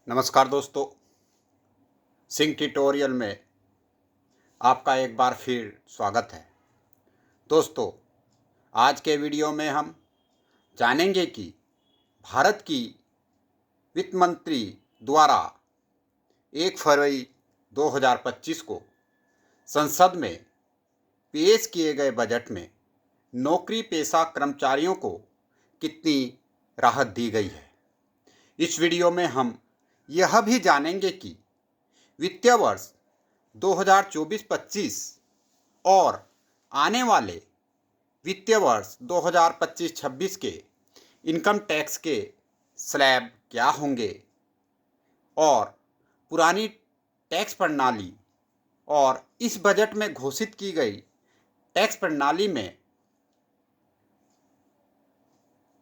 नमस्कार दोस्तों, सिंह ट्यूटोरियल में आपका एक बार फिर स्वागत है। दोस्तों, आज के वीडियो में हम जानेंगे कि भारत की वित्त मंत्री द्वारा 1 फरवरी 2025 को संसद में पेश किए गए बजट में नौकरी पेशा कर्मचारियों को कितनी राहत दी गई है। इस वीडियो में हम यह भी जानेंगे कि वित्तीय वर्ष 2024-25 और आने वाले वित्तीय वर्ष 2025-26 के इनकम टैक्स के स्लैब क्या होंगे और पुरानी टैक्स प्रणाली और इस बजट में घोषित की गई टैक्स प्रणाली में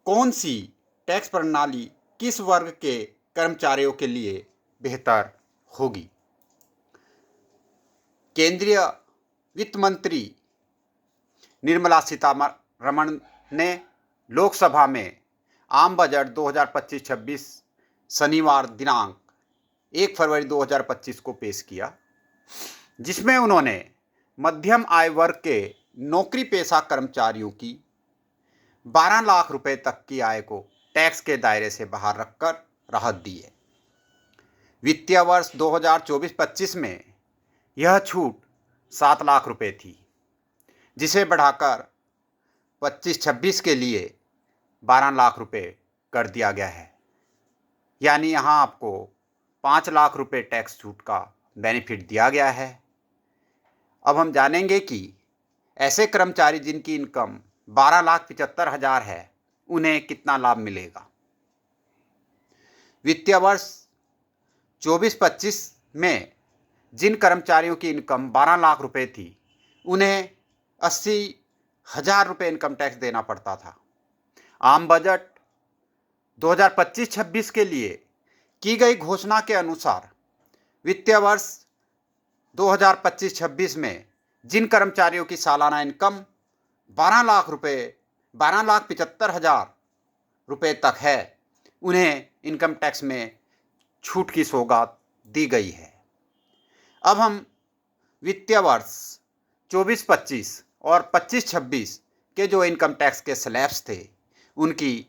कौन सी टैक्स प्रणाली किस वर्ग के कर्मचारियों के लिए बेहतर होगी। केंद्रीय वित्त मंत्री निर्मला सीतारमण ने लोकसभा में आम बजट 2025-26 शनिवार दिनांक 1 फरवरी 2025 को पेश किया, जिसमें उन्होंने मध्यम आय वर्ग के नौकरी पेशा कर्मचारियों की 12 लाख रुपए तक की आय को टैक्स के दायरे से बाहर रखकर राहत दी है। वित्तीय वर्ष 2024-25 में यह छूट 7 लाख रुपए थी, जिसे बढ़ाकर 25-26 के लिए 12 लाख रुपए कर दिया गया है। यानी यहाँ आपको 5 लाख रुपए टैक्स छूट का बेनिफिट दिया गया है। अब हम जानेंगे कि ऐसे कर्मचारी जिनकी इनकम 12,75,000 है, उन्हें कितना लाभ मिलेगा। वित्तीय वर्ष 24-25 में जिन कर्मचारियों की इनकम 12 लाख रुपए थी, उन्हें 80,000 रुपये इनकम टैक्स देना पड़ता था। आम बजट 2025-26 के लिए की गई घोषणा के अनुसार वित्तीय वर्ष 2025-26 में जिन कर्मचारियों की सालाना इनकम 12,75,000 रुपये तक है, उन्हें इनकम टैक्स में छूट की सौगात दी गई है। अब हम वित्तीय वर्ष 24-25 और 25-26 के जो इनकम टैक्स के स्लैब्स थे, उनकी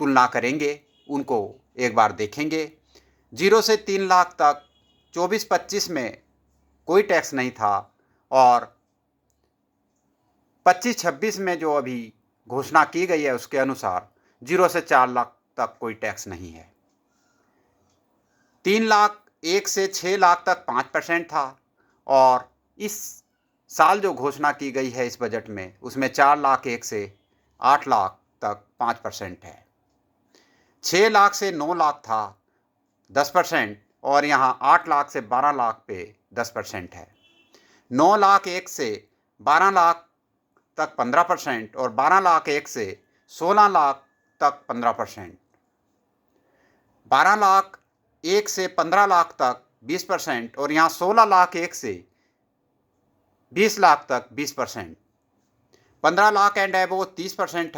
तुलना करेंगे, उनको एक बार देखेंगे। 0 से 3 लाख तक 24-25 में कोई टैक्स नहीं था और 25-26 में जो अभी घोषणा की गई है उसके अनुसार 0 से 4 लाख तक कोई टैक्स नहीं है। 3 लाख 1 से 6 लाख तक 5% था और इस साल जो घोषणा की गई है इस बजट में, उसमें 4 लाख 1 से 8 लाख तक 5% है। 6 लाख से 9 लाख था 10% और यहाँ 8 लाख से 12 लाख पे 10% है। 9 लाख 1 से 12 लाख तक 15% और 12 लाख 1 से 16 लाख तक 15%। 12 लाख 1 से 15 लाख तक 20% और यहाँ 16 लाख 1 से 20 लाख तक 20%। 15 लाख एंड एबव 30%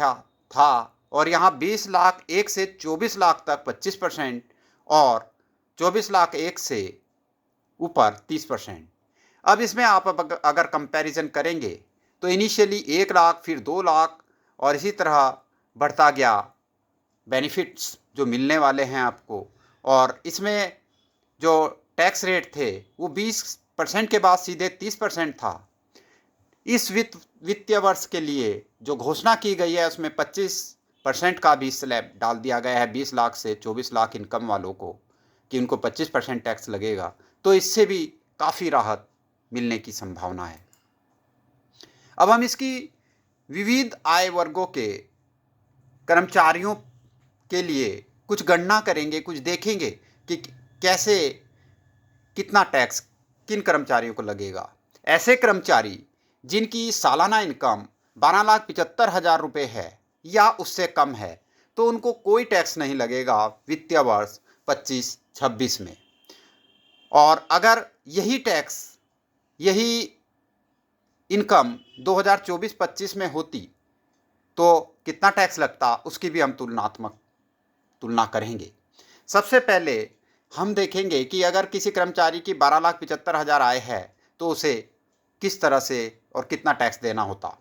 था और यहाँ 20 लाख 1 से 24 लाख तक 25% और 24 लाख 1 से ऊपर 30%। अब इसमें आप अगर कंपैरिजन करेंगे तो इनिशियली 1 लाख, फिर 2 लाख और इसी तरह बढ़ता गया बेनिफिट्स जो मिलने वाले हैं आपको। और इसमें जो टैक्स रेट थे वो 20% के बाद सीधे 30% था। इस वित्तीय वर्ष के लिए जो घोषणा की गई है उसमें 25% का भी स्लैब डाल दिया गया है 20 लाख से 24 लाख इनकम वालों को, कि उनको 25% टैक्स लगेगा। तो इससे भी काफ़ी राहत मिलने की संभावना है। अब हम इसकी विविध आय वर्गों के कर्मचारियों के लिए कुछ गणना करेंगे, कुछ देखेंगे कि कैसे कितना टैक्स किन कर्मचारियों को लगेगा। ऐसे कर्मचारी जिनकी सालाना इनकम 12,75,000 रुपये है या उससे कम है, तो उनको कोई टैक्स नहीं लगेगा वित्तीय वर्ष 25-26 में। और अगर यही इनकम 2024-25 में होती तो कितना टैक्स लगता, उसकी भी हम तुलना करेंगे। सबसे पहले हम देखेंगे कि अगर किसी कर्मचारी की 12,75,000 आय है तो उसे किस तरह से और कितना टैक्स देना होता।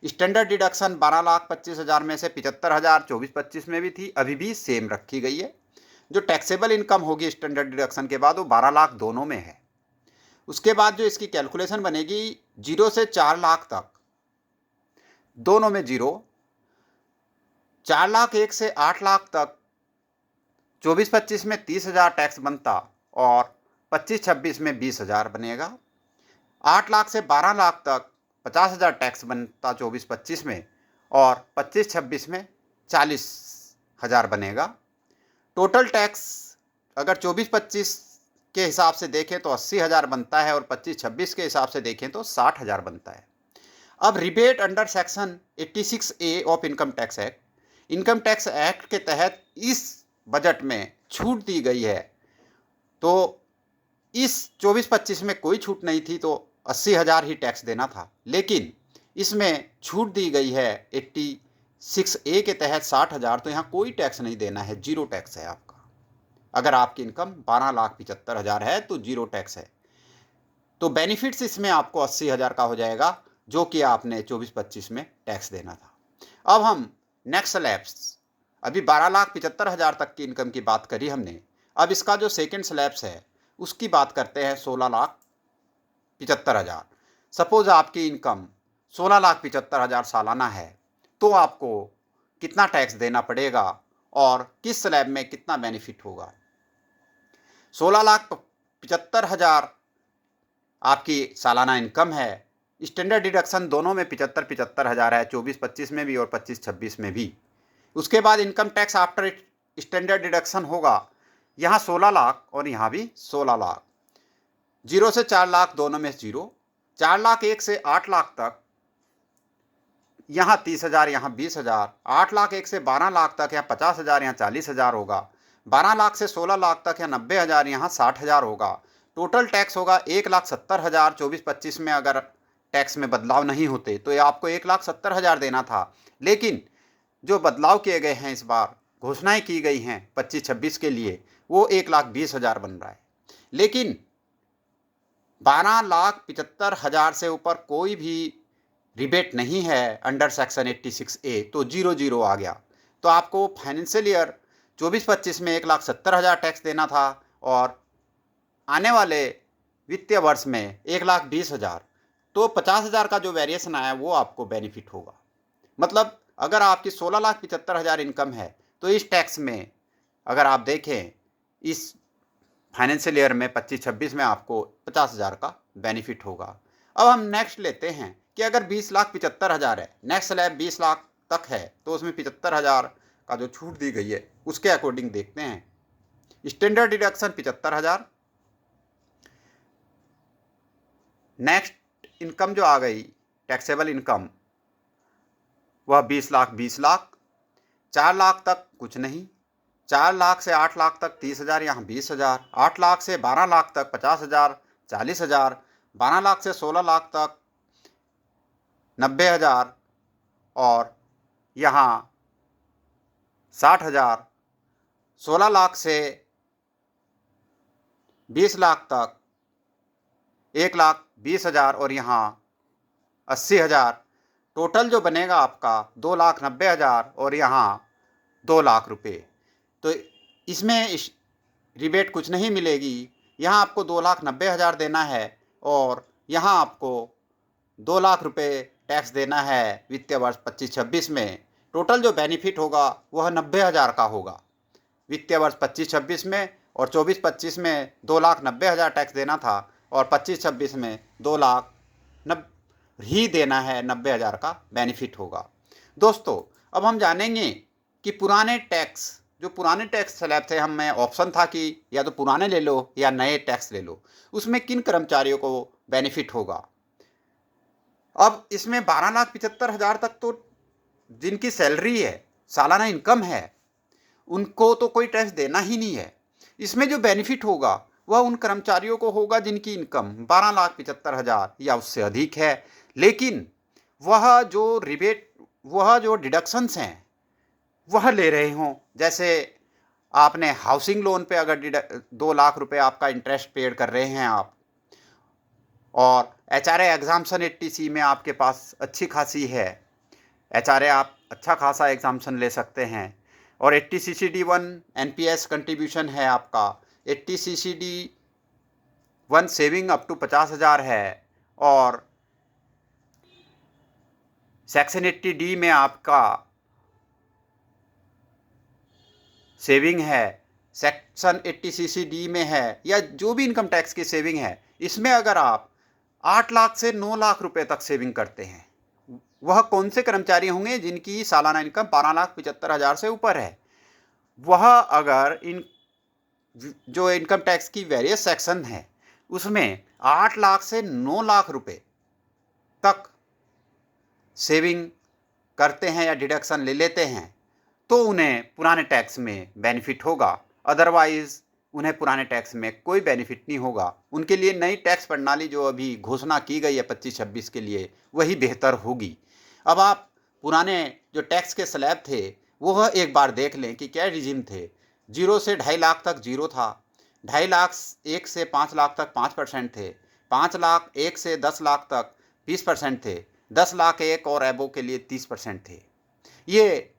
स्टैंडर्ड डिडक्शन 12,25,000 में से 75,000 24-25 में भी थी, अभी भी सेम रखी गई है। जो टैक्सेबल इनकम होगी स्टैंडर्ड डिडक्शन के बाद वो 12 लाख दोनों में है। उसके बाद जो इसकी कैलकुलेशन बनेगी 0 से 4 लाख तक दोनों में जीरो, 4 लाख 1 से 8 लाख तक 24-25 में 30,000 टैक्स बनता और 25-26 में 20,000 बनेगा। 8 लाख से 12 लाख तक 50,000 टैक्स बनता 24-25 में और 25-26 में 40,000 बनेगा। टोटल टैक्स अगर 24-25 के हिसाब से देखें तो 80,000 बनता है और 25-26 के हिसाब से देखें तो 60,000 बनता है। अब rebate under section 86A of income tax act, income tax act के तहत इस बजट में छूट दी गई है। तो इस 24-25 में कोई छूट नहीं थी तो 80,000 ही टैक्स देना था, लेकिन इसमें छूट दी गई है 86A के तहत 60,000, तो यहाँ कोई टैक्स नहीं देना है, जीरो टैक्स है आपका। अगर आपकी इनकम 12,75,000 है तो जीरो टैक्स है। तो बेनिफिट्स इसमें आपको 80,000 का हो जाएगा जो कि आपने 24-25 में टैक्स देना था। अब हम नेक्स्ट स्लैब्स, अभी 12,75,000 तक की इनकम की बात करी हमने, अब इसका जो सेकंड स्लैब्स है उसकी बात करते हैं 16,75,000। सपोज आपकी इनकम 16,75,000 सालाना है तो आपको कितना टैक्स देना पड़ेगा और किस स्लैब में कितना बेनिफिट होगा। 16,75,000 आपकी सालाना इनकम है, स्टैंडर्ड डिडक्शन दोनों में 75,000 है, 24-25 में भी और 25-26 में भी। उसके बाद income tax after standard deduction होगा यहाँ 16 लाख और यहाँ भी 16 लाख। 0 से 4 लाख दोनों में जीरो, 4 लाख 1 से 8 लाख तक यहाँ 30,000 यहाँ 20,000, 8 लाख 1 से 12 लाख तक यहाँ 50,000 यहाँ 40,000 होगा, 12 लाख से 16 लाख तक यहाँ 90,000 यहाँ 60,000 होगा। टोटल टैक्स होगा 1,70,000। 24-25 में अगर टैक्स में बदलाव नहीं होते तो ये आपको 1,70,000 देना था, लेकिन जो बदलाव किए गए हैं इस बार, घोषणाएं की गई हैं 25-26 के लिए, वो 1,20,000 बन रहा है। लेकिन 12,75,000 से ऊपर कोई भी रिबेट नहीं है अंडर सेक्शन 86A, तो 0-0 आ गया। तो आपको फाइनेंशियल ईयर 24-25 में 1,70,000 टैक्स देना था और आने वाले वित्तीय वर्ष में 1,20,000, तो 50,000 का जो वेरिएशन आया वो आपको बेनिफिट होगा। मतलब अगर आपकी 16,75,000 इनकम है तो इस टैक्स में अगर आप देखें इस फाइनेंशियल ईयर में 25-26 में आपको 50,000 का बेनिफिट होगा। अब हम नेक्स्ट लेते हैं कि अगर 20,75,000 है, नेक्स्ट स्लैब 20 लाख तक है, तो उसमें 75,000 का जो छूट दी गई है उसके अकॉर्डिंग देखते हैं। स्टैंडर्ड डिडक्शन 75,000, नेक्स्ट इनकम जो आ गई टैक्सेबल इनकम वह 20 लाख 20 लाख, 4 लाख तक कुछ नहीं, 4 लाख से 8 लाख तक 30,000 यहाँ 20,000, 8 लाख से 12 लाख तक 50,000 40,000, 12 लाख से 16 लाख तक 90,000 और यहाँ 60,000, 16 लाख से 20 लाख तक 1,20,000 और यहाँ 80,000। टोटल जो बनेगा आपका 2,90,000 और यहाँ 2 लाख रुपये। तो इसमें रिबेट कुछ नहीं मिलेगी, यहाँ आपको 2,90,000 देना है और यहाँ आपको 2 लाख रुपये टैक्स देना है वित्तीय वर्ष 25-26 में। टोटल जो बेनिफिट होगा वह 90,000 का होगा वित्तीय वर्ष 25-26 में, और 24-25 में 2,90,000 टैक्स देना था और 25-26 में 2 लाख ही देना है, 90,000 का बेनिफिट होगा। दोस्तों अब हम जानेंगे कि पुराने टैक्स स्लैब थे, हमें ऑप्शन था कि या तो पुराने ले लो या नए टैक्स ले लो, उसमें किन कर्मचारियों को बेनिफिट होगा। अब इसमें 12,75,000 तक तो जिनकी सैलरी है, सालाना इनकम है, उनको तो कोई टैक्स देना ही नहीं है। इसमें जो बेनिफिट होगा वह उन कर्मचारियों को होगा जिनकी इनकम 12,75,000 या उससे अधिक है, लेकिन वह जो डिडक्शंस हैं वह ले रहे हों। जैसे आपने हाउसिंग लोन पे अगर 2 लाख रुपए आपका इंटरेस्ट पेड कर रहे हैं आप, और HRA एग्जाम्पशन 80C में आपके पास अच्छी खासी है, HRA आप अच्छा खासा एग्जाम्पशन ले सकते हैं, और 80 CCD1 NPS कंट्रीब्यूशन है आपका, 80 CCD1 सेविंग अप टू 50,000 है, और सेक्शन 80D में आपका सेविंग है, सेक्शन 80 CCD में है, या जो भी इनकम टैक्स की सेविंग है, इसमें अगर आप 8 लाख से 9 लाख रुपए तक सेविंग करते हैं, वह कौन से कर्मचारी होंगे जिनकी सालाना इनकम 12,75,000 से ऊपर है। वह अगर इन जो इनकम टैक्स की वेरियस सेक्शन है उसमें 8 लाख से 9 लाख रुपए तक सेविंग करते हैं या डिडक्शन ले लेते हैं, तो उन्हें पुराने टैक्स में बेनिफिट होगा। अदरवाइज उन्हें पुराने टैक्स में कोई बेनिफिट नहीं होगा। उनके लिए नई टैक्स प्रणाली जो अभी घोषणा की गई है 25-26 के लिए, वही बेहतर होगी। अब आप पुराने जो टैक्स के स्लैब थे वह एक बार देख लें कि क्या रिजिम थे। 0 से 2.5 लाख तक 0 था, 2.5 लाख 1 से 5 लाख तक 5% थे, 5 लाख 1 से 10 लाख तक 20% थे, 10 लाख 1 और एबो के लिए 30% थे। ये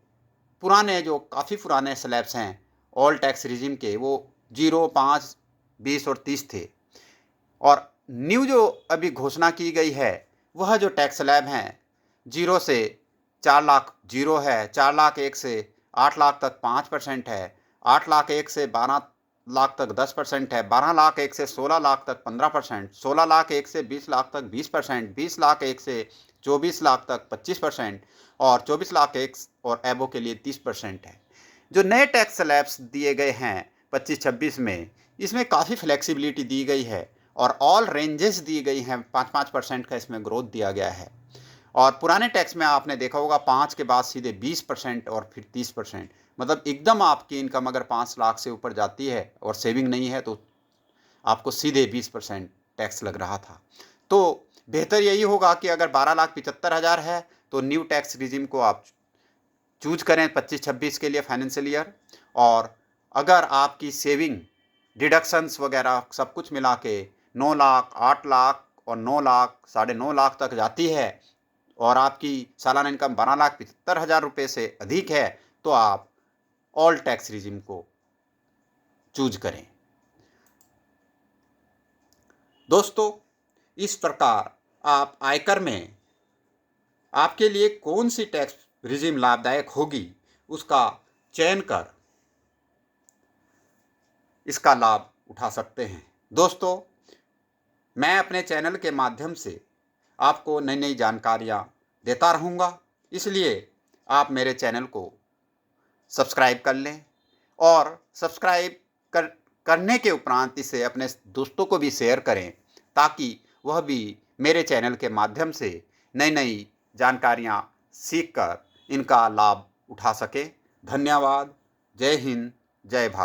पुराने जो काफ़ी पुराने स्लैब्स हैं ऑल टैक्स रिजिम के, वो 0, 5, 20 और 30 थे। और न्यू जो अभी घोषणा की गई है वह जो टैक्स स्लैब हैं 0 से 4 लाख 0 है, 4 लाख 1 से 8 लाख तक 5% है, 8 लाख 1 से 12 लाख तक 10% है, 12 लाख 1 से 16 लाख तक 15%, 16 लाख 1 से 20 लाख तक 20%, 20 लाख 1 से 24 लाख तक 25%, और 24 लाख 1 और एबो के लिए 30% है। जो नए टैक्स स्लैब्स दिए गए हैं 25-26 में, इसमें काफ़ी फ्लेक्सिबिलिटी दी गई है और ऑल रेंजेस दी गई हैं। 5-5% का इसमें ग्रोथ दिया गया है। और पुराने टैक्स में आपने देखा होगा 5 के बाद सीधे 20% और फिर 30%, मतलब एकदम आपकी इनकम अगर 5 लाख से ऊपर जाती है और सेविंग नहीं है तो आपको सीधे 20% टैक्स लग रहा था। तो बेहतर यही होगा कि अगर 12,75,000 है तो न्यू टैक्स रिजिम को आप चूज करें 25-26 के लिए फाइनेंशियल ईयर। और अगर आपकी सेविंग डिडक्शंस वगैरह सब कुछ मिला के 9 लाख 8 लाख और 9 लाख 9.5 लाख तक जाती है और आपकी सालाना इनकम 12,75,000 रुपये से अधिक है, तो आप ऑल टैक्स रिजिम को चूज करें। दोस्तों, इस प्रकार आप आयकर में आपके लिए कौन सी टैक्स रिजिम लाभदायक होगी उसका चयन कर इसका लाभ उठा सकते हैं। दोस्तों, मैं अपने चैनल के माध्यम से आपको नई नई जानकारियाँ देता रहूँगा, इसलिए आप मेरे चैनल को सब्सक्राइब कर लें और करने के उपरांत इसे अपने दोस्तों को भी शेयर करें, ताकि वह भी मेरे चैनल के माध्यम से नई नई जानकारियाँ सीखकर इनका लाभ उठा सके। धन्यवाद। जय हिंद, जय भारत।